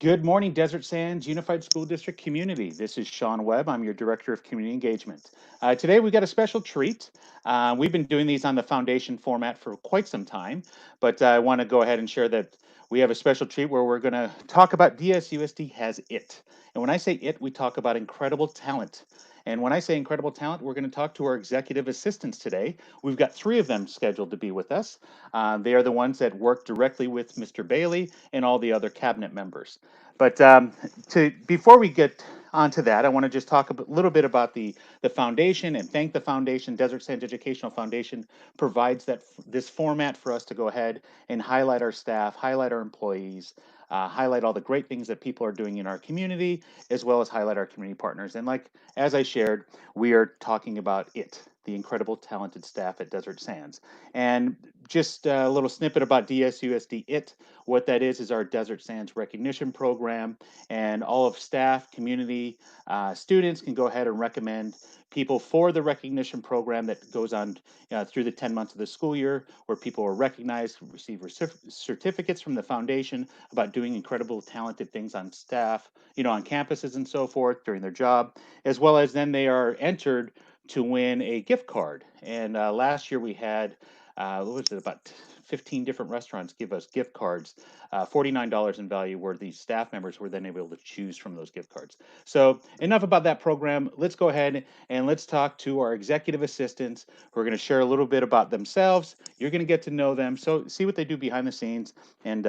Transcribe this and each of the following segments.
Good morning, Desert Sands Unified School District community. This is Sean Webb. I'm your Director of Community Engagement. Today, we've got a special treat. We've been doing these on the foundation format for quite some time, but I want to go ahead and share that we have a special treat where we're going to talk about DSUSD has it. And when I say it, we talk about incredible talent. And when I say incredible talent, we're going to talk to our executive assistants today. We've got three of them scheduled to be with us. They are the ones that work directly with Mr. Bailey and all the other cabinet members. But before we get onto that, I want to just talk a little bit about the foundation and thank the foundation. Desert Sands Educational Foundation provides this format for us to go ahead and highlight our staff, highlight our employees, highlight all the great things that people are doing in our community, as well as highlight our community partners. And like as I shared, we are talking about it, the incredible talented staff at Desert Sands. And just a little snippet about DSUSD IT. What that is our Desert Sands recognition program, and all of staff, community, students can go ahead and recommend people for the recognition program that goes on through the 10 months of the school year, where people are recognized, receive certificates from the foundation about doing incredible, talented things on staff, on campuses and so forth during their job, as well as then they are entered to win a gift card. And last year we had what was it, about 15 different restaurants give us gift cards, $49 in value, where the staff members were then able to choose from those gift cards. So enough about that program. Let's go ahead and let's talk to our executive assistants who are going to share a little bit about themselves. You're going to get to know them. So see what they do behind the scenes. And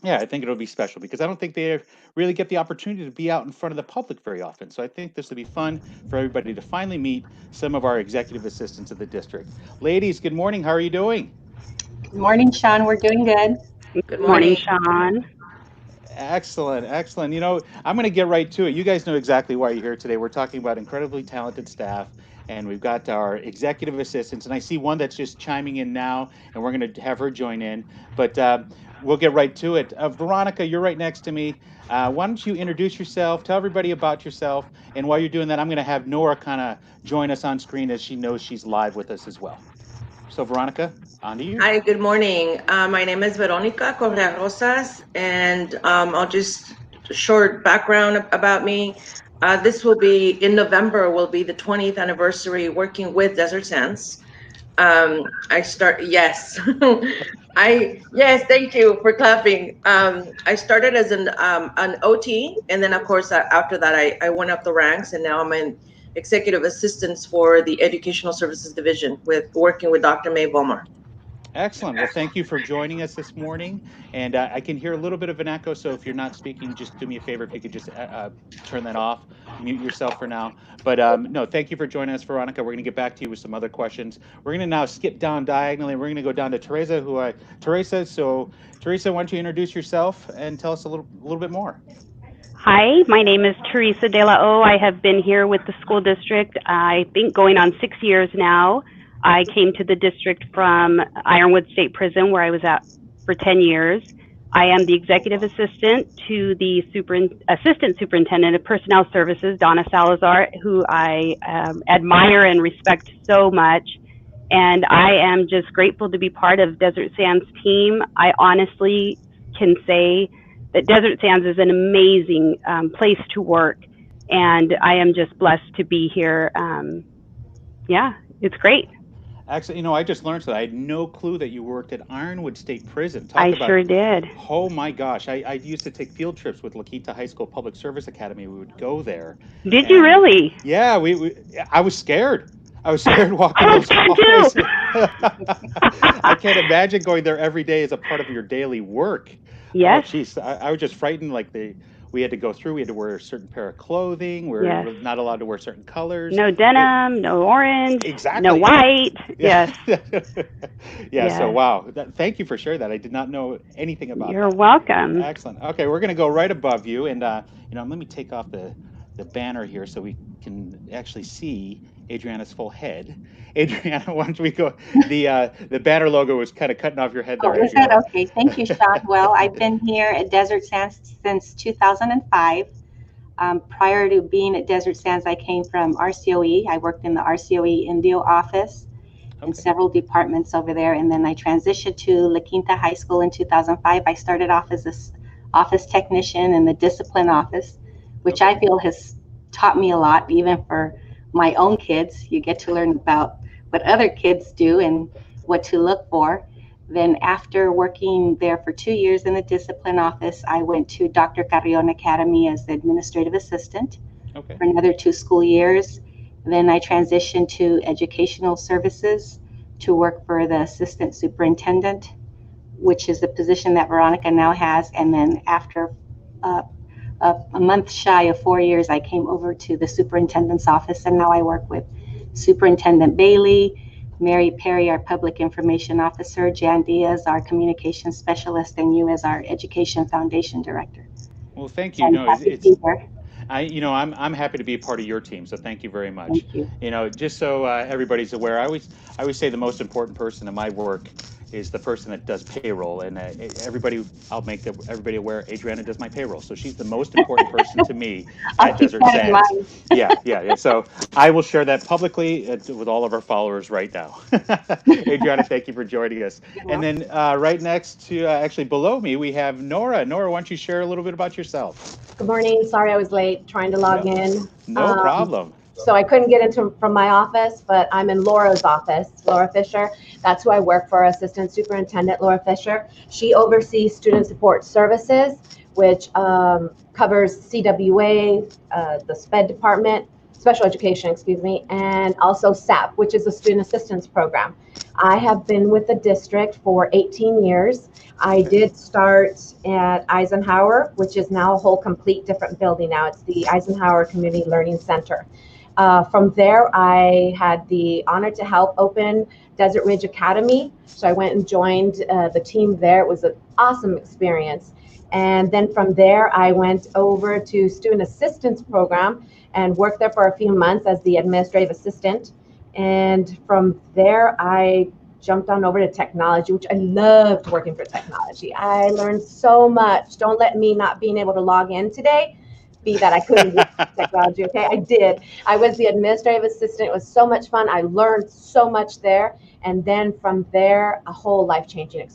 yeah, I think it'll be special because I don't think they really get the opportunity to be out in front of the public very often. So I think this will be fun for everybody to finally meet some of our executive assistants of the district. Ladies, good morning. How are you doing? Good morning, Sean. We're doing good. Good Good morning, morning. Sean. Excellent, excellent. I'm going to get right to it. You guys know exactly why you're here today. We're talking about incredibly talented staff, and we've got our executive assistants. And I see one that's just chiming in now, and we're going to have her join in. But we'll get right to it. Veronica, you're right next to me. Why don't you introduce yourself, tell everybody about yourself, and while you're doing that, I'm going to have Nora kind of join us on screen as she knows she's live with us as well. So, Veronica, on to you. Hi, good morning. My name is Veronica Correa Rosas, and I'll just short background about me. This will be in November. Will be the 20th anniversary working with Desert Sands. Yes, yes. Thank you for clapping. I started as an OT, and then of course after that I went up the ranks, and now I'm an executive assistant for the Educational Services Division with working with Dr. May Volmar. Excellent. Well, thank you for joining us this morning. And I can hear a little bit of an echo. So if you're not speaking, just do me a favor if you could just turn that off, mute yourself for now. But no, thank you for joining us, Veronica. We're going to get back to you with some other questions. We're going to now skip down diagonally. We're going to go down to Teresa, So, Teresa, why don't you introduce yourself and tell us a little bit more? Hi, my name is Teresa De La O. I have been here with the school district, I think going on 6 years now. I came to the district from Ironwood State Prison, where I was at for 10 years. I am the executive assistant to the assistant superintendent of personnel services, Donna Salazar, who I admire and respect so much. And I am just grateful to be part of Desert Sands team. I honestly can say that Desert Sands is an amazing place to work, and I am just blessed to be here. Yeah, it's great. Actually, I just learned that. I had no clue that you worked at Ironwood State Prison. Sure did. Oh my gosh. I used to take field trips with La Quinta High School Public Service Academy. We would go there. Did you really? Yeah, I was scared. I was scared walking those hallways. I can't imagine going there every day as a part of your daily work. Yes. Oh, geez. I was just frightened. We had to go through. We had to wear a certain pair of clothing. We're not allowed to wear certain colors. No denim, no orange. Exactly. No white. Yes. Yeah. So wow. Thank you for sharing that. I did not know anything about You're that. welcome. Excellent. Okay, we're going to go right above you, and let me take off the banner here so we can actually see Adriana's full head. Adriana, why don't we go? The banner logo was kind of cutting off your head there. Oh, is that okay? Thank you, Sean. Well, I've been here at Desert Sands since 2005. Prior to being at Desert Sands, I came from RCOE. I worked in the RCOE Indio office in several departments over there, and then I transitioned to La Quinta High School in 2005. I started off as office technician in the discipline office, which I feel has taught me a lot, even for my own kids. You get to learn about what other kids do and what to look for. Then after working there for 2 years in the discipline office, I went to Dr. Carrion Academy as the administrative assistant for another 2 school years. Then I transitioned to educational services to work for the assistant superintendent, which is the position that Veronica now has. And then after a month shy of 4 years, I came over to the superintendent's office, and now I work with Superintendent Bailey, Mary Perry, our public information officer, Jan Diaz, our communications specialist, and you as our education foundation director. Well, thank you. No, I'm happy to be a part of your team, so thank you very much. Thank you. Just so everybody's aware, I always say the most important person in my work is the person that does payroll, and I'll make everybody aware. Adriana does my payroll, so she's the most important person to me at Desert Sands. Yeah. So I will share that publicly with all of our followers right now. Adriana, thank you for joining us. And then right next to, actually below me, we have Nora. Nora, why don't you share a little bit about yourself? Good morning. Sorry I was late trying to log in. No problem. So I couldn't get into from my office, but I'm in Laura's office, Laura Fisher. That's who I work for, Assistant Superintendent Laura Fisher. She oversees Student Support Services, which covers CWA, the SPED department, Special Education, excuse me, and also SAP, which is a Student Assistance Program. I have been with the district for 18 years. I did start at Eisenhower, which is now a whole complete different building now. It's the Eisenhower Community Learning Center. From there, I had the honor to help open Desert Ridge Academy. So I went and joined the team there. It was an awesome experience. And then from there, I went over to Student Assistance Program and worked there for a few months as the administrative assistant. And from there, I jumped on over to technology, which I loved working for technology. I learned so much. Don't let me not being able to log in today be that I couldn't use technology, okay? I did. I was the administrative assistant. It was so much fun. I learned so much there. And then from there, a whole life-changing,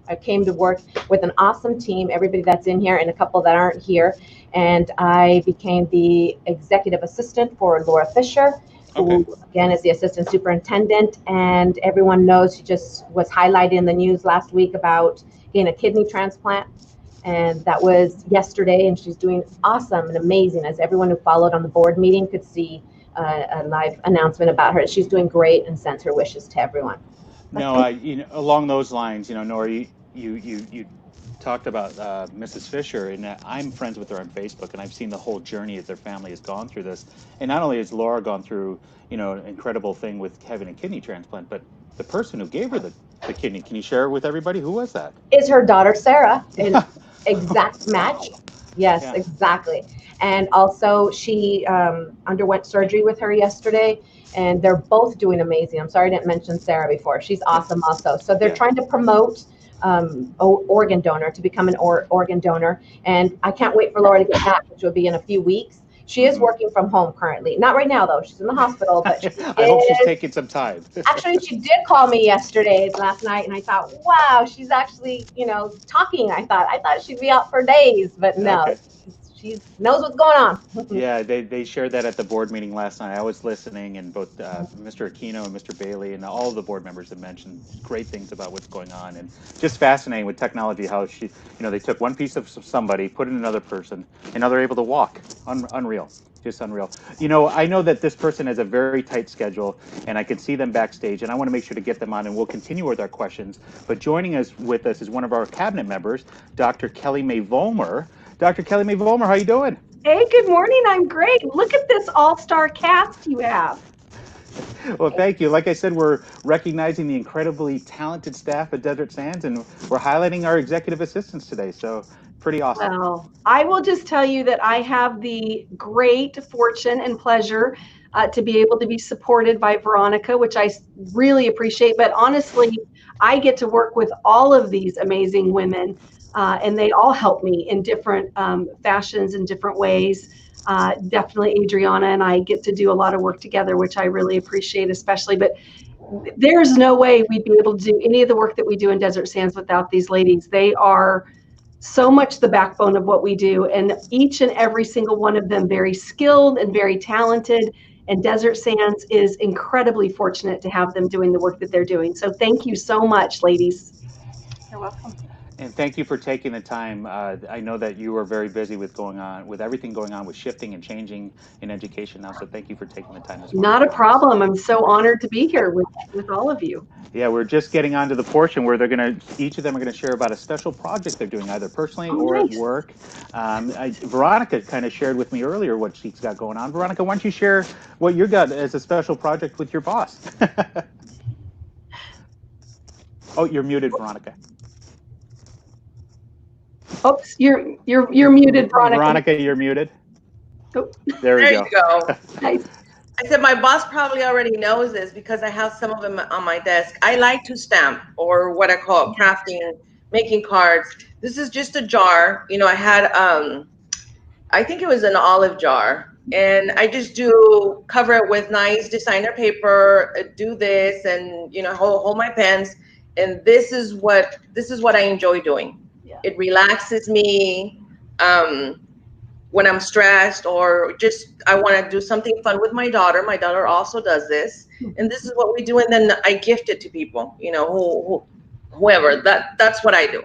I came to work with an awesome team, everybody that's in here and a couple that aren't here. And I became the executive assistant for Laura Fisher, who again is the assistant superintendent. And everyone knows she just was highlighted in the news last week about getting a kidney transplant. And that was yesterday, and she's doing awesome and amazing, as everyone who followed on the board meeting could see a live announcement about her. She's doing great and sends her wishes to everyone. No, along those lines, Nora, you talked about Mrs. Fisher, and I'm friends with her on Facebook, and I've seen the whole journey that their family has gone through this. And not only has Laura gone through, an incredible thing with having a kidney transplant, but the person who gave her the kidney, can you share it with everybody? Who was that? Is her daughter, Sarah. An exact match. Yes, yeah. Exactly. And also she underwent surgery with her yesterday, and they're both doing amazing. I'm sorry I didn't mention Sarah before. She's awesome also. So they're trying to promote organ donor to become an organ donor. And I can't wait for Laura to get back, which will be in a few weeks. She is working from home currently. Not right now, though. She's in the hospital. But I hope she's taking some time. Actually, she did call me last night, and I thought, wow, she's actually, talking. I thought she'd be out for days, but no. Okay. She knows what's going on. Yeah, they shared that at the board meeting last night. I was listening, and both Mr. Aquino and Mr. Bailey and all of the board members have mentioned great things about what's going on, and just fascinating with technology how they took one piece of somebody, put it in another person, and now they're able to walk. Unreal. Just unreal. I know that this person has a very tight schedule, and I can see them backstage, and I want to make sure to get them on, and we'll continue with our questions. But joining us with us is one of our cabinet members, Dr. Kelly May Vollmer. Dr. Kelly May Vollmer, how you doing? Hey, good morning. I'm great. Look at this all-star cast you have. Well, thank you. Like I said, we're recognizing the incredibly talented staff at Desert Sands, and we're highlighting our executive assistants today. So pretty awesome. Well, I will just tell you that I have the great fortune and pleasure to be able to be supported by Veronica, which I really appreciate. But honestly, I get to work with all of these amazing women. And they all help me in different fashions and different ways. Definitely Adriana and I get to do a lot of work together, which I really appreciate especially. But there's no way we'd be able to do any of the work that we do in Desert Sands without these ladies. They are so much the backbone of what we do, and each and every single one of them very skilled and very talented. And Desert Sands is incredibly fortunate to have them doing the work that they're doing. So thank you so much, ladies. You're welcome. And thank you for taking the time. I know that you are very busy with everything going on with shifting and changing in education now. So thank you for taking the time this morning. Not a problem. I'm so honored to be here with all of you. Yeah, we're just getting on to the portion where each of them are going to share about a special project they're doing, either personally or nice. at work. Veronica kind of shared with me earlier what she's got going on. Veronica, why don't you share what you got as a special project with your boss? Oh, you're muted, Veronica. Oops, you're muted, Veronica. Veronica, you're muted. Oh. There you go. Nice. I said my boss probably already knows this because I have some of them on my desk. I like to stamp, or what I call crafting, making cards. This is just a jar. You know, I had, I think it was an olive jar, and I just cover it with nice designer paper, do this, and, you know, hold my pens. And this is what I enjoy doing. Yeah. It relaxes me. When I'm stressed, or just I want to do something fun with my daughter. My daughter also does this, and this is what we do. And then I gift it to people, you know, whoever. That's what I do.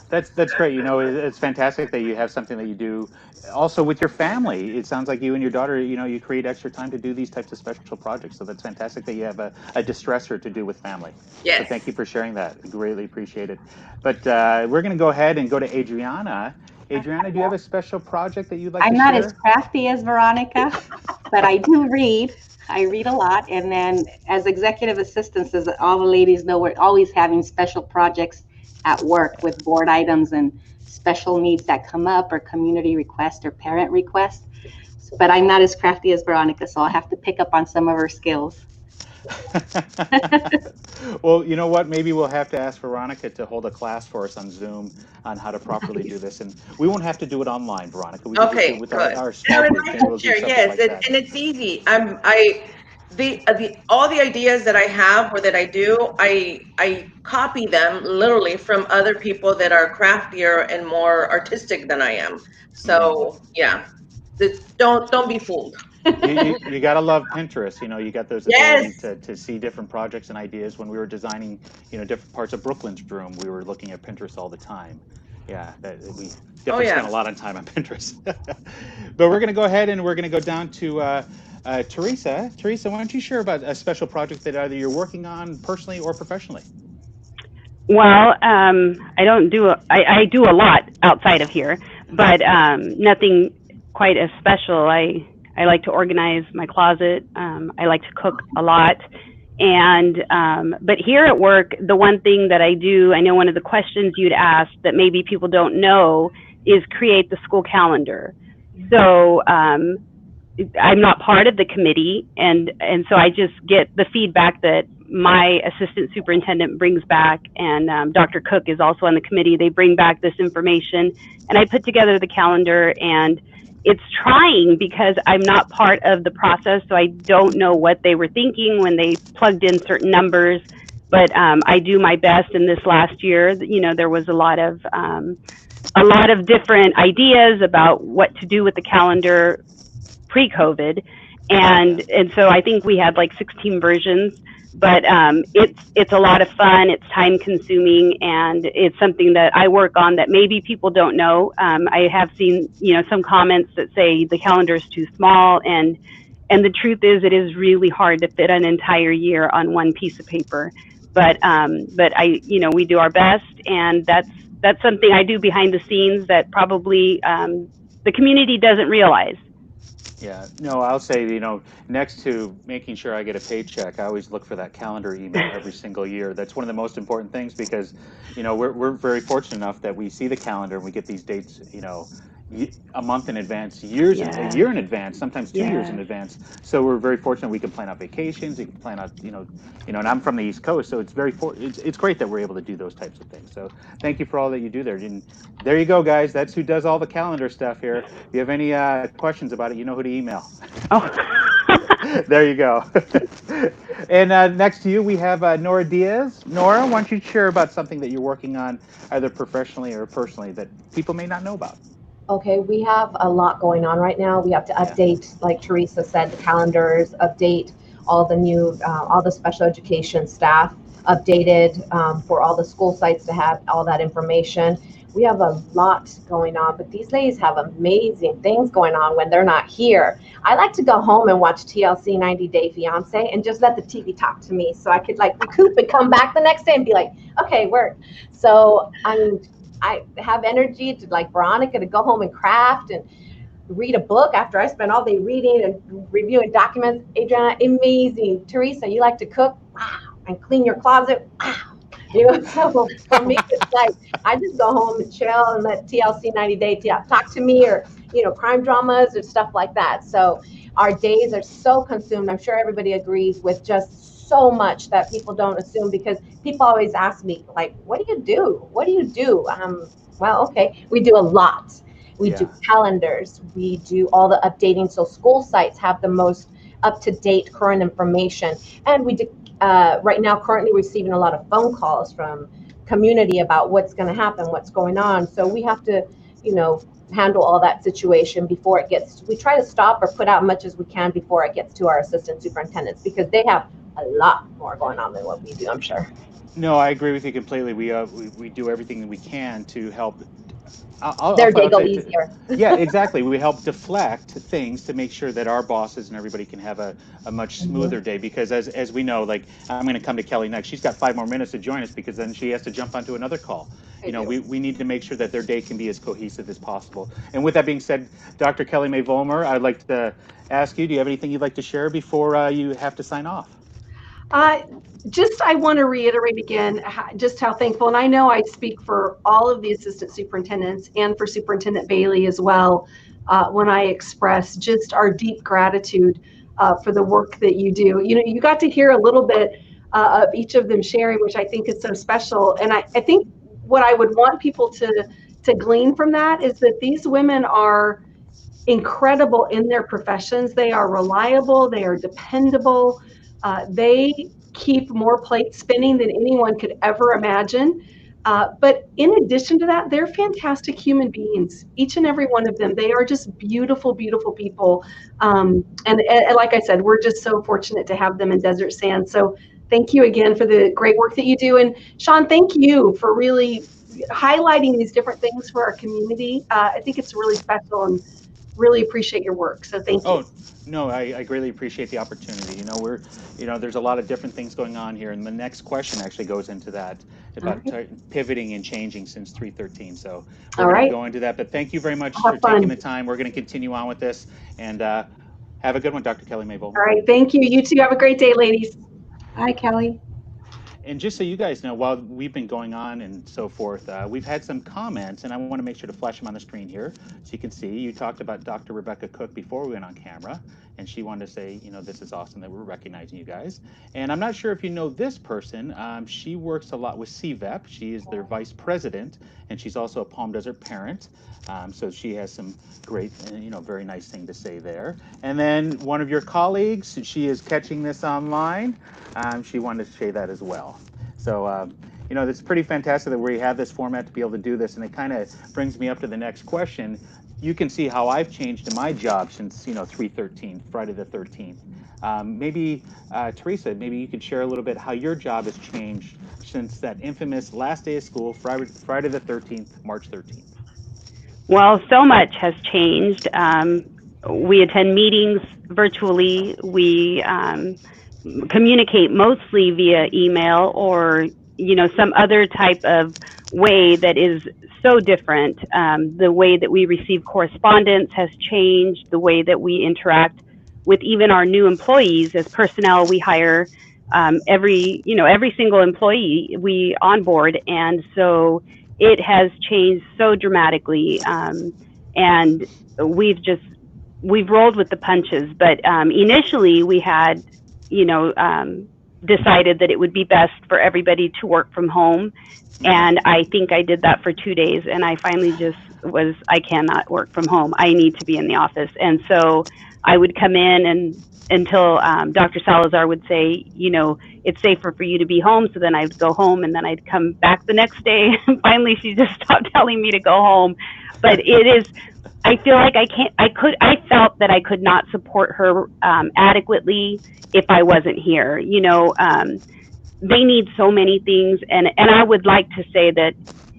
That's great. You know, it's fantastic that you have something that you do also with your family. It sounds like you and your daughter, you know, you create extra time to do these types of special projects. So that's fantastic that you have a distressor to do with family. Yes. So thank you for sharing that. Greatly appreciate it. But we're going to go ahead and go to Adriana. Adriana, do you have a special project that you'd like to share? I'm not as crafty as Veronica, but I do read. I read a lot. And then as executive assistants, as all the ladies know, we're always having special projects at work with board items and special needs that come up, or community requests or parent requests. But I'm not as crafty as Veronica, so I'll have to pick up on some of her skills. Well, you know what? Maybe we'll have to ask Veronica to hold a class for us on Zoom on how to properly do this, and we won't have to do it online, Veronica. We Okay, can do it with good. our small group, and we'll do something yes, like that. And it's easy. All the ideas that I have or that I do, I copy them literally from other people that are craftier and more artistic than I am. So yeah, don't be fooled. you got to love Pinterest. You know, you got those abilities to see different projects and ideas. When we were designing, you know, different parts of Brooklyn's room, we were looking at Pinterest all the time. Yeah, we definitely spent a lot of time on Pinterest. But we're going to go ahead and we're going to go down to Teresa. Teresa, why don't you share about a special project that either you're working on personally or professionally? Well, I don't do I do a lot outside of here, but nothing quite as special. I like to organize my closet. I like to cook a lot. And, but here at work, the one thing that I do, I know one of the questions you'd asked that maybe people don't know is create the school calendar. So, I'm not part of the committee. And so I just get the feedback that my assistant superintendent brings back, and Dr. Cook is also on the committee. They bring back this information, and I put together the calendar. And it's trying because I'm not part of the process, so I don't know what they were thinking when they plugged in certain numbers. But I do my best. And this last year, you know, there was a lot of different ideas about what to do with the calendar pre-COVID, and so I think we had like 16 versions. But it's a lot of fun. It's time consuming, and it's something that I work on that maybe people don't know. I have seen, you know, some comments that say the calendar is too small, and the truth is it is really hard to fit an entire year on one piece of paper. But I, you know, we do our best, and that's something I do behind the scenes that probably the community doesn't realize. Yeah, no, I'll say, you know, next to making sure I get a paycheck, I always look for that calendar email every single year. That's one of the most important things because, you know, we're very fortunate enough that we see the calendar and we get these dates, you know, a month in advance, a year in advance, sometimes 2 years in advance. So we're very fortunate we can plan out vacations, we can plan out, you know, and I'm from the East Coast, so it's it's great that we're able to do those types of things. So thank you for all that you do there. And there you go, guys. That's who does all the calendar stuff here. If you have any questions about it, you know who to email. Oh, There you go. And next to you, we have Nora Diaz. Nora, why don't you share about something that you're working on, either professionally or personally, that people may not know about? Okay, we have a lot going on right now. We have to update, like Teresa said, the calendars, update all the new, all the special education staff, updated for all the school sites to have all that information. We have a lot going on, but these ladies have amazing things going on when they're not here. I like to go home and watch TLC 90 Day Fiance and just let the TV talk to me so I could like recoup and come back the next day and be like, okay, work. So I have energy to, like Veronica, to go home and craft and read a book after I spent all day reading and reviewing documents. Adriana, amazing. Teresa, you like to cook? Wow. And clean your closet? Wow. You know, so for me, it's like I just go home and chill and let TLC 90 Day talk to me, or, you know, crime dramas or stuff like that. So our days are so consumed. I'm sure everybody agrees with just so much that people don't assume, because people always ask me, like, what do you do? What do you do? Well, okay, we do a lot. We do calendars. We do all the updating. So school sites have the most up-to-date current information. And we do, right now, currently receiving a lot of phone calls from community about what's going to happen, what's going on. So we have to, you know, handle all that situation before it gets, we try to stop or put out much as we can before it gets to our assistant superintendents, because they have a lot more going on than what we do, I'm sure. No, I agree with you completely. We do everything that we can to help. Their day go easier. Yeah, exactly. We help deflect things to make sure that our bosses and everybody can have a much smoother day, because as we know, like, I'm going to come to Kelly next. She's got 5 more minutes to join us, because then she has to jump onto another call. You know, we need to make sure that their day can be as cohesive as possible. And with that being said, Dr. Kelly May Vollmer, I'd like to ask you, do you have anything you'd like to share before you have to sign off? I want to reiterate again just how thankful, and I know I speak for all of the assistant superintendents and for Superintendent Bailey as well, when I express just our deep gratitude for the work that you do. You know, you got to hear a little bit of each of them sharing, which I think is so special. And I think what I would want people to glean from that is that these women are incredible in their professions. They are reliable, they are dependable. They keep more plates spinning than anyone could ever imagine. But in addition to that, they're fantastic human beings, each and every one of them. They are just beautiful, beautiful people. And like I said, we're just so fortunate to have them in Desert Sands. So thank you again for the great work that you do. And Sean, thank you for really highlighting these different things for our community. I think it's really special, and really appreciate your work. So thank you. Oh, no, I greatly appreciate the opportunity. You know, there's a lot of different things going on here, and the next question actually goes into that, about pivoting and changing since 313. So we're going to go into that, but thank you very much for taking the time. We're going to continue on with this, and have a good one, Dr. Kelly May Vollmer. All right, thank you. You too. Have a great day, ladies. Hi, Kelly. And just so you guys know, while we've been going on and so forth, we've had some comments, and I want to make sure to flash them on the screen here so you can see. You talked about Dr. Rebecca Cook before we went on camera, and she wanted to say, you know, this is awesome that we're recognizing you guys. And I'm not sure if you know this person. She works a lot with CVEP. She is their vice president, and she's also a Palm Desert parent. So she has some great, you know, very nice thing to say there. And then one of your colleagues, she is catching this online. She wanted to say that as well. So, you know, it's pretty fantastic that we have this format to be able to do this. And it kind of brings me up to the next question. You can see how I've changed in my job since, you know, 313, Friday the 13th. Maybe, Teresa, maybe you could share a little bit how your job has changed since that infamous last day of school, Friday the 13th, March 13th. Well, so much has changed. We attend meetings virtually. We communicate mostly via email, or, you know, some other type of way that is so different. The way that we receive correspondence has changed. The way that we interact with even our new employees as personnel, we hire every single employee we onboard, and so it has changed so dramatically. And we've rolled with the punches. But initially, we had, you know, decided that it would be best for everybody to work from home. And I think I did that for 2 days, and I finally just I cannot work from home. I need to be in the office. And so I would come in and until Dr. Salazar would say, you know, it's safer for you to be home. So then I'd go home and then I'd come back the next day. And finally, she just stopped telling me to go home. But it is, I feel like I felt that I could not support her adequately if I wasn't here. You know, they need so many things. And I would like to say that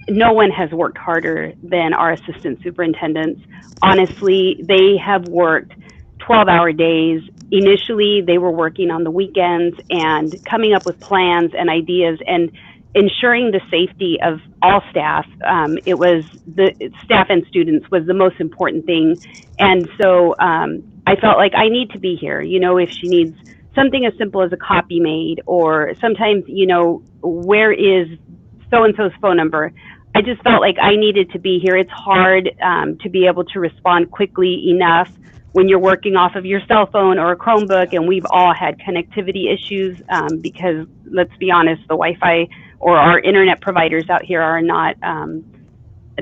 no one has worked harder than our assistant superintendents. Honestly, they have worked 12-hour days. Initially, they were working on the weekends and coming up with plans and ideas and ensuring the safety of all staff. It was the staff and students was the most important thing. And so I felt like I need to be here. You know, if she needs something as simple as a copy made, or sometimes, you know, where is so-and-so's phone number? I just felt like I needed to be here. It's hard to be able to respond quickly enough when you're working off of your cell phone or a Chromebook, and we've all had connectivity issues because, let's be honest, the Wi-Fi or our internet providers out here are not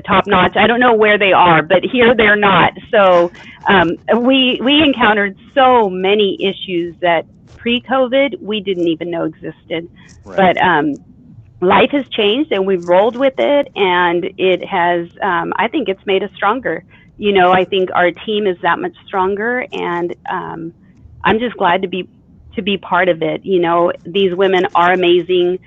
top-notch. I don't know where they are, but here they're not. So we encountered so many issues that pre-COVID we didn't even know existed. Right. But life has changed, and we've rolled with it, and it has, I think it's made us stronger. You know, I think our team is that much stronger, and I'm just glad to be part of it. You know, these women are amazing.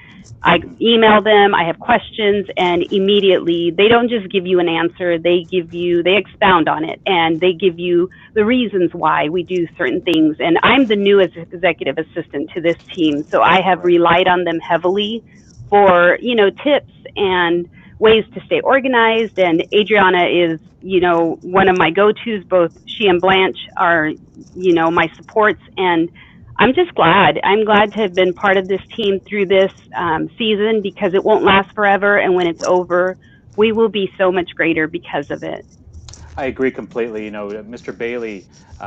I email them, I have questions, and immediately they don't just give you an answer, they expound on it, and they give you the reasons why we do certain things. And I'm the new executive assistant to this team, so I have relied on them heavily for, you know, tips and ways to stay organized. And Adriana is, you know, one of my go-tos. Both she and Blanche are, you know, my supports, and I'm just glad. I'm glad to have been part of this team through this season, because it won't last forever, and when it's over, we will be so much greater because of it. I agree completely. You know, Mr. Bailey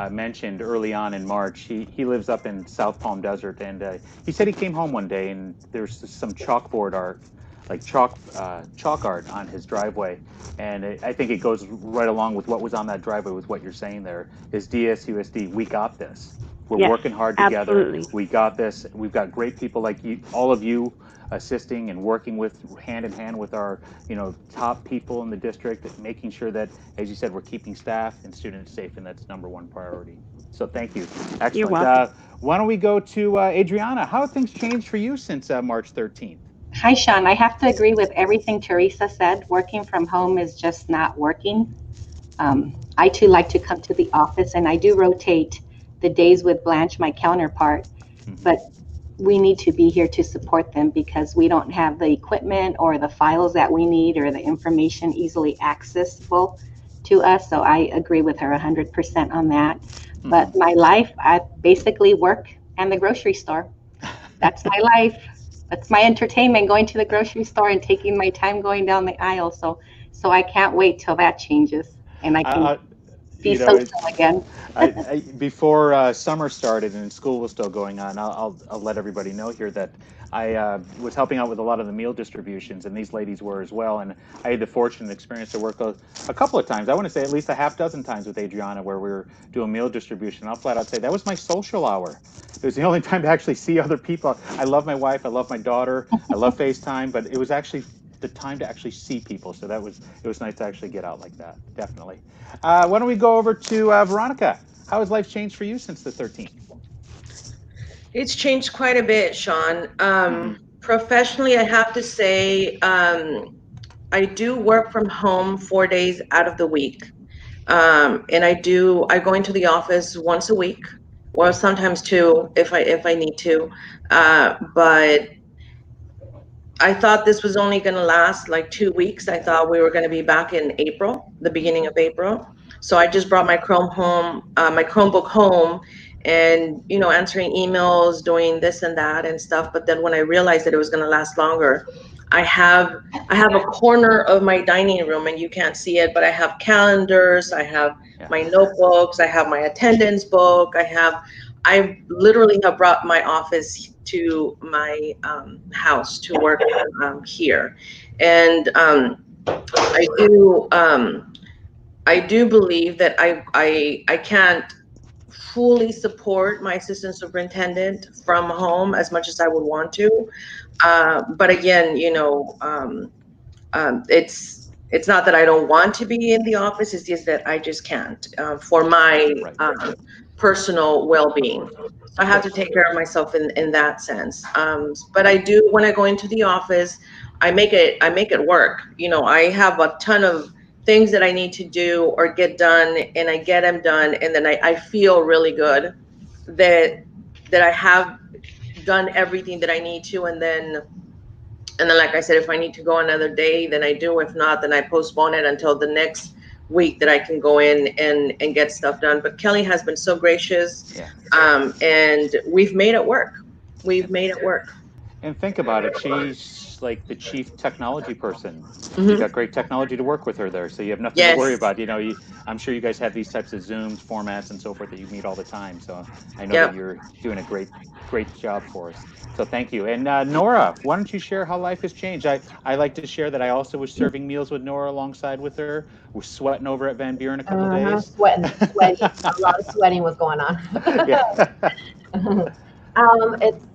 mentioned early on in March, he lives up in South Palm Desert, and he said he came home one day and there's some chalkboard art, like chalk art on his driveway. And I think it goes right along with what was on that driveway with what you're saying there, is DSUSD, we got this. We're working hard together. Absolutely. We got this. We've got great people like you, all of you, assisting and working with hand in hand with our, you know, top people in the district, making sure that, as you said, we're keeping staff and students safe, and that's #1 priority. So thank you. Excellent. You're welcome. Why don't we go to Adriana? How have things changed for you since March 13th? Hi, Sean. I have to agree with everything Teresa said. Working from home is just not working. I too like to come to the office, and I do rotate the days with Blanche, my counterpart, but we need to be here to support them because we don't have the equipment or the files that we need or the information easily accessible to us. So I agree with her 100% on that. But my life, I basically work and the grocery store. That's my life. That's my entertainment, going to the grocery store and taking my time going down the aisle. So I can't wait till that changes and I can be social again. Before summer started and school was still going on, I'll let everybody know here that I was helping out with a lot of the meal distributions, and these ladies were as well. And I had the fortunate experience to work a couple of times. I want to say at least a half dozen times with Adriana where we were doing meal distribution. I'll flat out say that was my social hour. It was the only time to actually see other people. I love my wife. I love my daughter. I love FaceTime, but it was actually the time to actually see people. So it was nice to actually get out like that. Definitely. Why don't we go over to Veronica? How has life changed for you since the 13th? It's changed quite a bit, Sean. Professionally, I have to say, I do work from home 4 days out of the week. And I go into the office once a week, or sometimes two if I need to. But I thought this was only going to last like 2 weeks. I thought we were going to be back in April, the beginning of April. So I just brought my Chromebook home, and, you know, answering emails, doing this and that and stuff. But then when I realized that it was going to last longer, I have a corner of my dining room, and you can't see it, but I have calendars, I have my notebooks, I have my attendance book, I literally have brought my office to my house to work here. And I do believe that I can't fully support my assistant superintendent from home as much as I would want to. But again, it's not that I don't want to be in the office. It's just that I just can't for my Right. personal well-being. I have to take care of myself in that sense. But I do, when I go into the office, I make it work. I have a ton of things that I need to do or get done, and I get them done, and then I feel really good that I have done everything that I need to, and then like I said, if I need to go another day, then I do. If not, then I postpone it until the next week that I can go in and get stuff done. But Kelly has been so gracious, Yeah. And we've made it work. We've made it work. And think about it. She's like the chief technology person. You Mhm. got great technology to work with her there, so you have nothing Yes. to worry about. I'm sure you guys have these types of Zooms, formats, and so forth that you meet all the time. So I know Yep. that you're doing a great job for us. So thank you. And Nora, why don't you share how life has changed? I like to share that I also was serving meals with Nora alongside with her. We're sweating over at Van Buren a couple days. Sweating. A lot of sweating was going on. Yeah.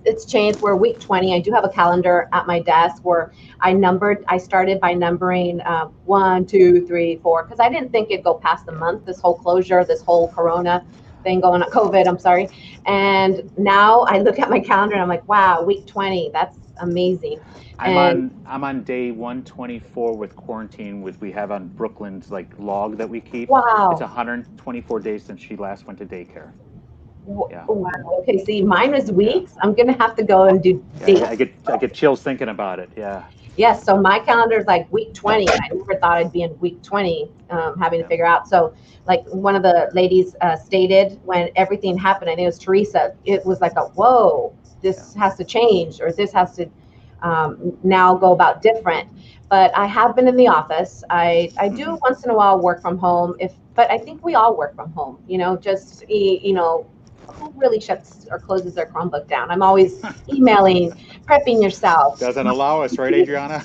It's changed. We're week 20. I do have a calendar at my desk where I started by numbering 1, 2, 3, 4, because I didn't think it'd go past the month, this whole closure, this whole Corona thing going on, COVID, I'm sorry. And now I look at my calendar and I'm like, wow, week 20, that's amazing. I'm on day 124 with quarantine we have on Brooklyn's like log that we keep. Wow. It's 124 days since she last went to daycare. Yeah. Wow. Okay. See, mine was weeks. I'm gonna have to go and do dates. I get chills thinking about it. Yeah. Yes. So my calendar is like week 20, and I never thought I'd be in week 20, having to figure out. So, like one of the ladies stated when everything happened, I think it was Teresa. It was like a whoa. This has to change, or this has to now go about different. But I have been in the office. I do once in a while work from home. But I think we all work from home. Just who really shuts or closes their Chromebook down? I'm always emailing, prepping yourself. Doesn't allow us, right, Adriana?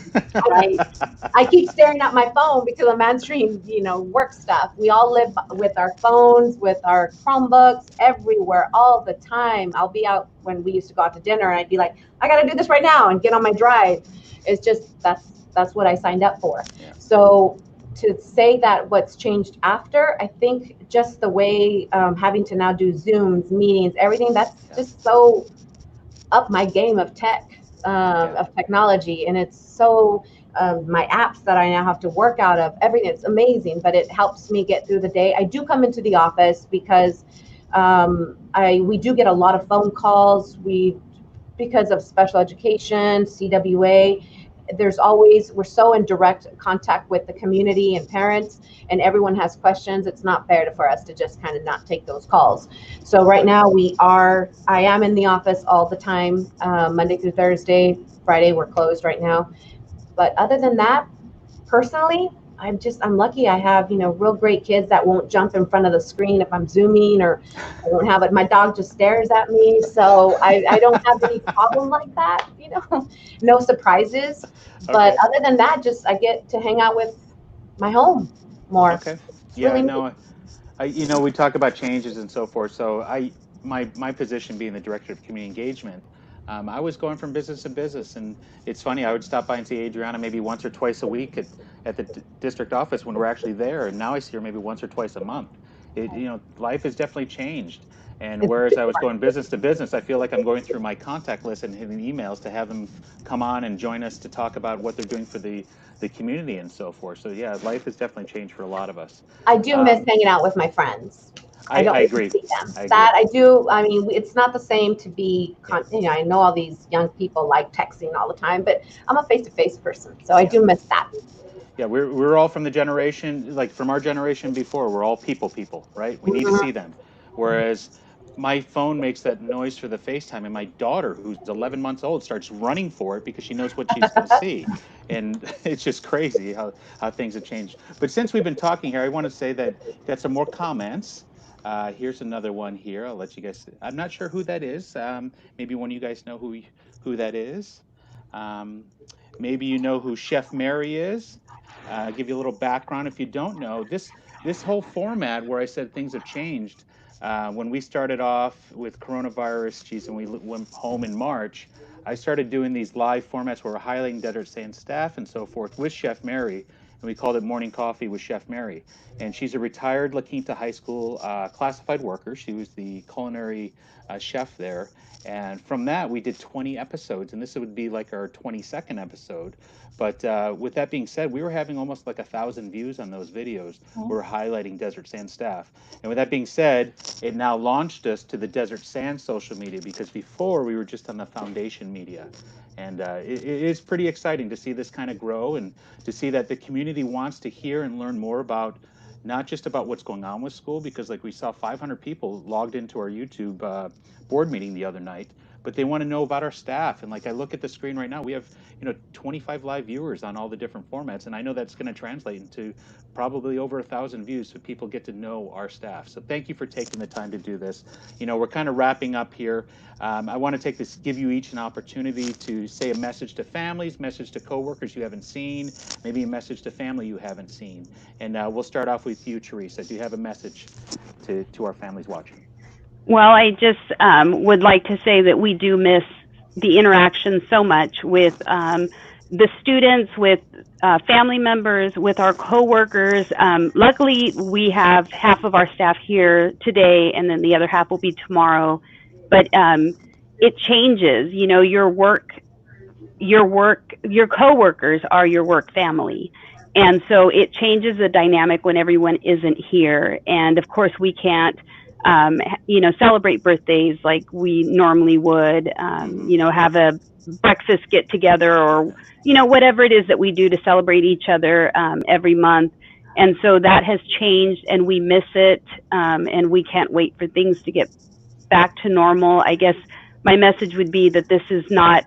I keep staring at my phone because I'm answering, work stuff. We all live with our phones, with our Chromebooks, everywhere, all the time. I'll be out when we used to go out to dinner, and I'd be like, I got to do this right now and get on my drive. It's just that's what I signed up for. Yeah. So to say that what's changed after, I think just the way having to now do Zooms, meetings, everything, that's just so up my game of tech, of technology. And it's so, my apps that I now have to work out of, everything, it's amazing, but it helps me get through the day. I do come into the office because we do get a lot of phone calls. Because of special education, CWA, we're so in direct contact with the community and parents, and everyone has questions. It's not fair for us to just kind of not take those calls. So right now I am in the office all the time, Monday through Thursday. Friday we're closed right now. But other than that, personally, I'm lucky I have, real great kids that won't jump in front of the screen if I'm Zooming, or I don't have it. My dog just stares at me. So I don't have any problem like that, no surprises. Okay. But other than that, I get to hang out with my home more. Okay. It's Yeah, really no, we talk about changes and so forth. So my position being the director of community engagement, I was going from business to business, and it's funny. I would stop by and see Adriana maybe once or twice a week at the district office when we're actually there, and now I see her maybe once or twice a month. Life has definitely changed. And whereas I was going business to business, I feel like I'm going through my contact list and hitting emails to have them come on and join us to talk about what they're doing for the community and so forth. So yeah, life has definitely changed for a lot of us. I do miss hanging out with my friends. I don't agree. see them. I do. I mean, it's not the same to be, I know all these young people like texting all the time, but I'm a face-to-face person, so I do miss that. Yeah, we're all from the generation, like from our generation before, we're all people, right? We need to see them. Whereas my phone makes that noise for the FaceTime, and my daughter, who's 11 months old, starts running for it because she knows what she's going to see. And it's just crazy how things have changed. But since we've been talking here, I want to say that got some more comments. Here's another one here. I'll let you guys. I'm not sure who that is. Maybe one of you guys know who that is. Maybe you know who Chef Mary is. Give you a little background if you don't know. This whole format where I said things have changed. When we started off with coronavirus, geez, and we went home in March, I started doing these live formats where we're highlighting Desert Sands staff and so forth with Chef Mary, and we called it Morning Coffee with Chef Mary. And she's a retired La Quinta High School classified worker. She was the culinary chef there. And from that, we did 20 episodes, and this would be like our 22nd episode. But with that being said, we were having almost like 1,000 views on those videos. We're highlighting Desert Sands staff. And with that being said, it now launched us to the Desert Sands social media, because before we were just on the foundation media. And it is pretty exciting to see this kind of grow, and to see that the community wants to hear and learn more about, not just about what's going on with school, because like we saw 500 people logged into our YouTube board meeting the other night, but they want to know about our staff. And like I look at the screen right now, we have 25 live viewers on all the different formats, and I know that's going to translate into probably over 1,000 views, so people get to know our staff. So thank you for taking the time to do this. We're kind of wrapping up here. I want to give you each an opportunity to say a message to families, message to coworkers you haven't seen, maybe a message to family you haven't seen. And we'll start off with you, Teresa. Do you have a message to our families watching? Well, I just would like to say that we do miss the interaction so much with the students, with family members, with our coworkers. Luckily, we have half of our staff here today, and then the other half will be tomorrow. But it changes. Your coworkers are your work family. And so it changes the dynamic when everyone isn't here. And of course, we can't celebrate birthdays like we normally would, have a breakfast get together, or, whatever it is that we do to celebrate each other every month. And so that has changed, and we miss it, and we can't wait for things to get back to normal. I guess my message would be that this is not,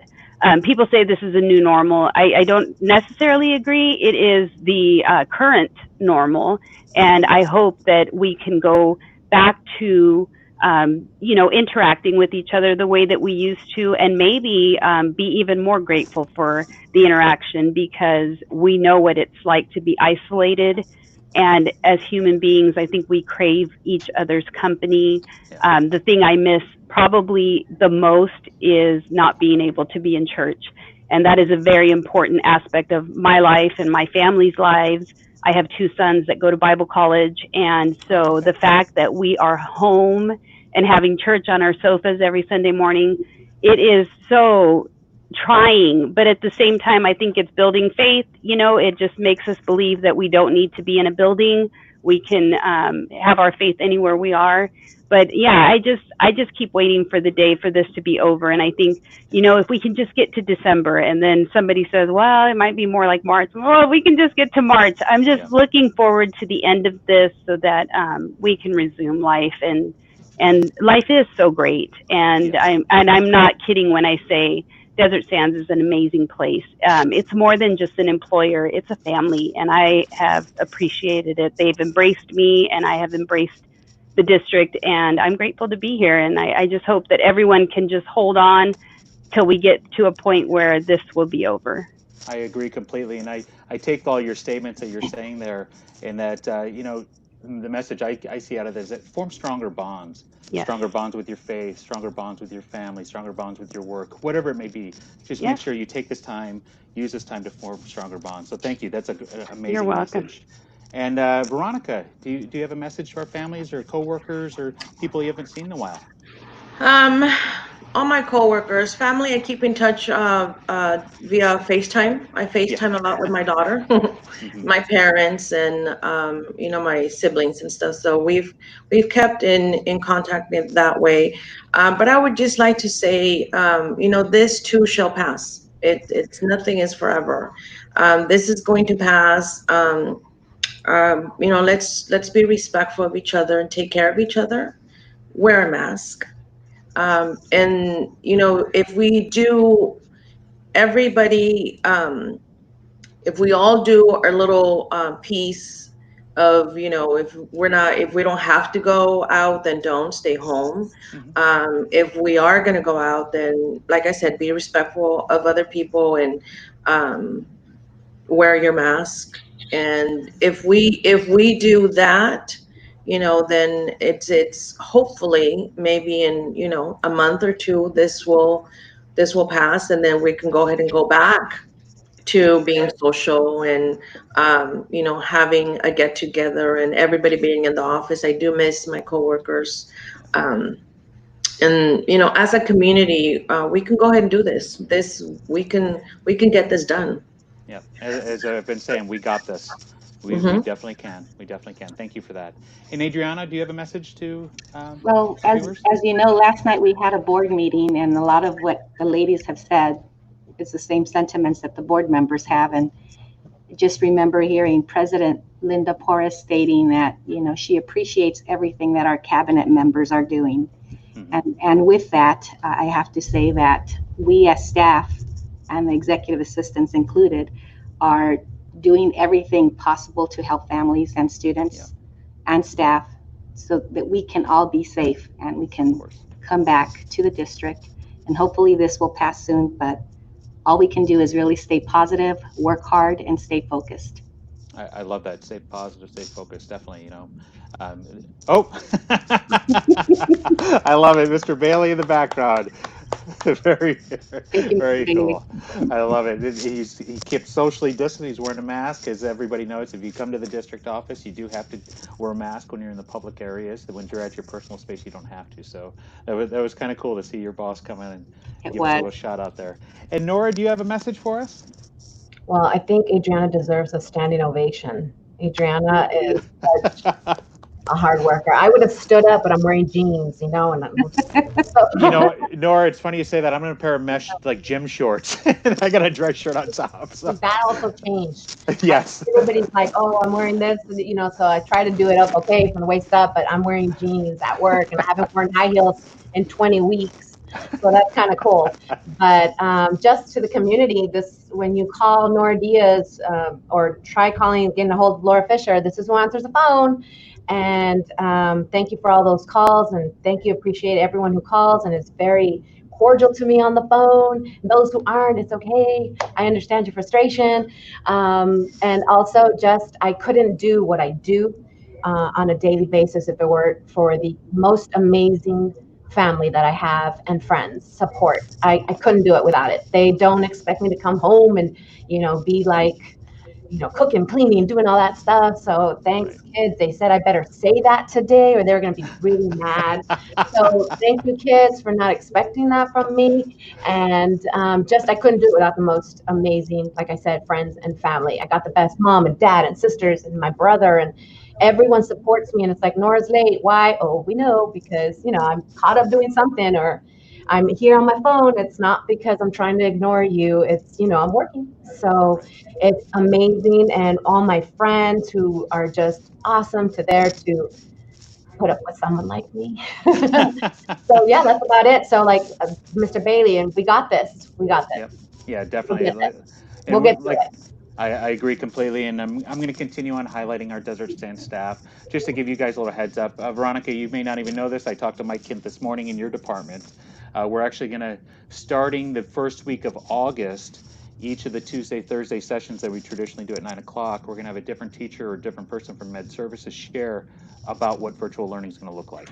people say this is a new normal. I don't necessarily agree. It is the current normal, and I hope that we can go back to interacting with each other the way that we used to, and maybe be even more grateful for the interaction, because we know what it's like to be isolated. And as human beings, I think we crave each other's company. The thing I miss probably the most is not being able to be in church. And that is a very important aspect of my life and my family's lives. I have 2 sons that go to Bible college. And so the fact that we are home and having church on our sofas every Sunday morning, it is so trying. But at the same time, I think it's building faith. It just makes us believe that we don't need to be in a building. We can have our faith anywhere we are. But yeah, I just keep waiting for the day for this to be over. And I think, if we can just get to December, and then somebody says, well, it might be more like March. Well, we can just get to March. I'm just looking forward to the end of this, so that we can resume life. And life is so great. And I'm not kidding when I say Desert Sands is an amazing place. It's more than just an employer. It's a family, and I have appreciated it. They've embraced me, and I have embraced the district, and I'm grateful to be here. And I just hope that everyone can just hold on till we get to a point where this will be over. I agree completely. And I take all your statements that you're saying there, and that, the message I see out of this is that form stronger bonds. Yes. Stronger bonds with your faith, stronger bonds with your family, stronger bonds with your work, whatever it may be. Just make sure you take this time, use this time to form stronger bonds. So thank you. That's an amazing You're welcome. message. And Veronica, do you have a message to our families or coworkers or people you haven't seen in a while? All my coworkers, family, I keep in touch via FaceTime. I FaceTime a lot with my daughter, my parents, and my siblings and stuff. So we've kept in contact in that way. But I would just like to say, this too shall pass. It's nothing is forever. This is going to pass. Let's be respectful of each other and take care of each other. Wear a mask. And if we do, everybody, if we all do our little piece of, if we don't have to go out, then don't, stay home. If we are going to go out, then, like I said, be respectful of other people, and wear your mask. And if we do that, then it's hopefully maybe in, a month or two, this will pass, and then we can go ahead and go back to being social and having a get together and everybody being in the office. I do miss my coworkers. And as a community, we can go ahead and do this. We can get this done. Yeah, as I've been saying, we got this. We Mhm. definitely can. We definitely can. Thank you for that. And Adriana, do you have a message to Well, the as, viewers? as you know, last night we had a board meeting, and a lot of what the ladies have said is the same sentiments that the board members have. And just remember hearing President Linda Porras stating that, she appreciates everything that our cabinet members are doing. And with that, I have to say that we as staff, and the executive assistants included, are doing everything possible to help families and students and staff so that we can all be safe and we can come back to the district. And hopefully this will pass soon, but all we can do is really stay positive, work hard, and stay focused. I love that. Stay positive, stay focused. Definitely, I love it. Mr. Bailey in the background. Very, Thank you, Mr. very Bailey. cool. I love it. He keeps socially distant. He's wearing a mask. As everybody knows, if you come to the district office, you do have to wear a mask when you're in the public areas. When you're at your personal space, you don't have to. So that was kind of cool to see your boss come in and give us a little shout out there. And Nora, do you have a message for us? Well, I think Adriana deserves a standing ovation. Adriana is such a hard worker. I would have stood up, but I'm wearing jeans, and Nora, it's funny you say that. I'm in a pair of mesh like gym shorts, and I got a dress shirt on top. So. That also changed. Yes. Everybody's like, "Oh, I'm wearing this," so I try to do it up okay from the waist up, but I'm wearing jeans at work, and I haven't worn high heels in 20 weeks. So that's kind of cool. But just to the community, when you call Nora Diaz or try calling, getting a hold of Laura Fisher, this is who answers the phone. And thank you for all those calls, and appreciate everyone who calls and is very cordial to me on the phone. Those who aren't, it's okay. I understand your frustration. And also I couldn't do what I do on a daily basis if it weren't for the most amazing family that I have and friends, support. I couldn't do it without it. They don't expect me to come home and, be like, cooking, cleaning, doing all that stuff. So thanks, kids. They said I better say that today or they're going to be really mad. So thank you, kids, for not expecting that from me. And I couldn't do it without the most amazing, like I said, friends and family. I got the best mom and dad and sisters and my brother, and everyone supports me. And it's like, Nora's late. Why? Oh, we know, because, I'm caught up doing something, or I'm here on my phone. It's not because I'm trying to ignore you. It's, I'm working. So it's amazing. And all my friends who are just awesome to put up with someone like me. So yeah, that's about it. So like Mr. Bailey, and we got this. Yep. Yeah, definitely. We'll get to it. I agree completely, and I'm going to continue on highlighting our Desert Stand staff. Just to give you guys a little heads up, Veronica, you may not even know this. I talked to Mike Kint this morning in your department. We're actually going to, starting the first week of August, each of the Tuesday, Thursday sessions that we traditionally do at 9 o'clock, we're going to have a different teacher or a different person from Med Services share about what virtual learning is going to look like.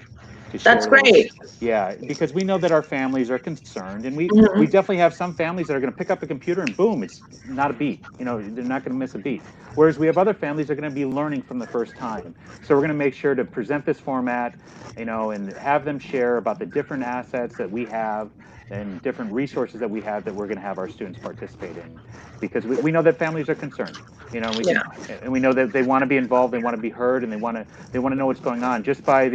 That's great. Yeah, because we know that our families are concerned, and we definitely have some families that are going to pick up a computer and boom, it's not a beat. They're not going to miss a beat. Whereas we have other families that are going to be learning from the first time. So we're going to make sure to present this format, and have them share about the different assets that we have and different resources that we have that we're going to have our students participate in, because we know that families are concerned, and we know that they want to be involved, they want to be heard, and they want to know what's going on. Just by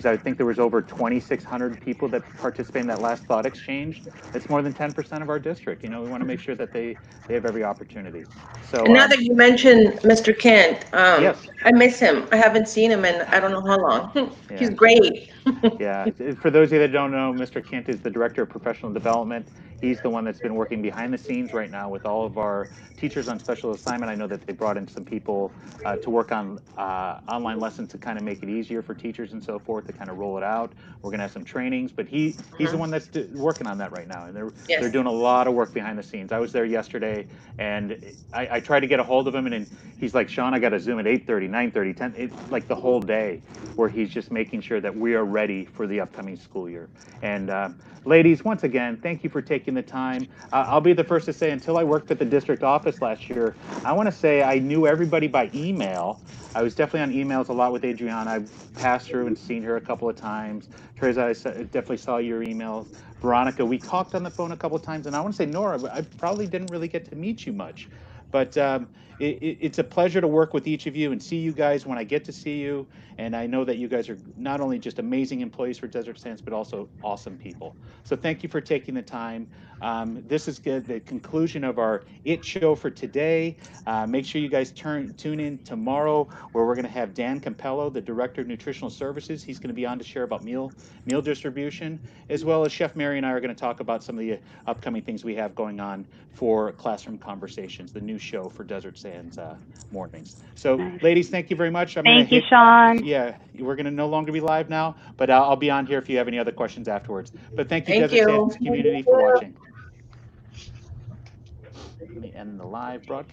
I think there was over 2,600 people that participated in that last thought exchange. It's more than 10% of our district. We want to make sure that they have every opportunity. So now that you mentioned Mr. Kent, yes. I miss him. I haven't seen him in I don't know how long. He's great. Yeah. For those of you that don't know, Mr. Kent is the Director of Professional Development. He's the one that's been working behind the scenes right now with all of our teachers on special assignment. I know that they brought in some people to work on online lessons to kind of make it easier for teachers and so forth to kind of roll it out. We're going to have some trainings, but he's the one that's working on that right now. And they're doing a lot of work behind the scenes. I was there yesterday, and I tried to get a hold of him, and he's like, Sean, I got to Zoom at 8:30, 9:30, 10, it's like the whole day where he's just making sure that we are ready for the upcoming school year. And ladies, once again, thank you for taking the time. I'll be the first to say, until I worked at the district office last year, I want to say I knew everybody by email. I was definitely on emails a lot with Adriana. I've passed through and seen her a couple of times. Teresa, I definitely saw your emails. Veronica, we talked on the phone a couple of times, and I want to say, Nora, I probably didn't really get to meet you much, but it's a pleasure to work with each of you and see you guys when I get to see you. And I know that you guys are not only just amazing employees for Desert Sands, but also awesome people. So thank you for taking the time. This is good, the conclusion of our IT show for today. Make sure you guys tune in tomorrow, where we're going to have Dan Campello, the Director of Nutritional Services. He's going to be on to share about meal distribution, as well as Chef Mary and I are going to talk about some of the upcoming things we have going on for Classroom Conversations, the new show for Desert Sands mornings. So, Nice. ladies, thank you very much. Thank you, Sean. Yeah, we're going to no longer be live now, but I'll be on here if you have any other questions afterwards. But thank you, Thank Desert you. Sands community, for watching. Let me end the live broadcast.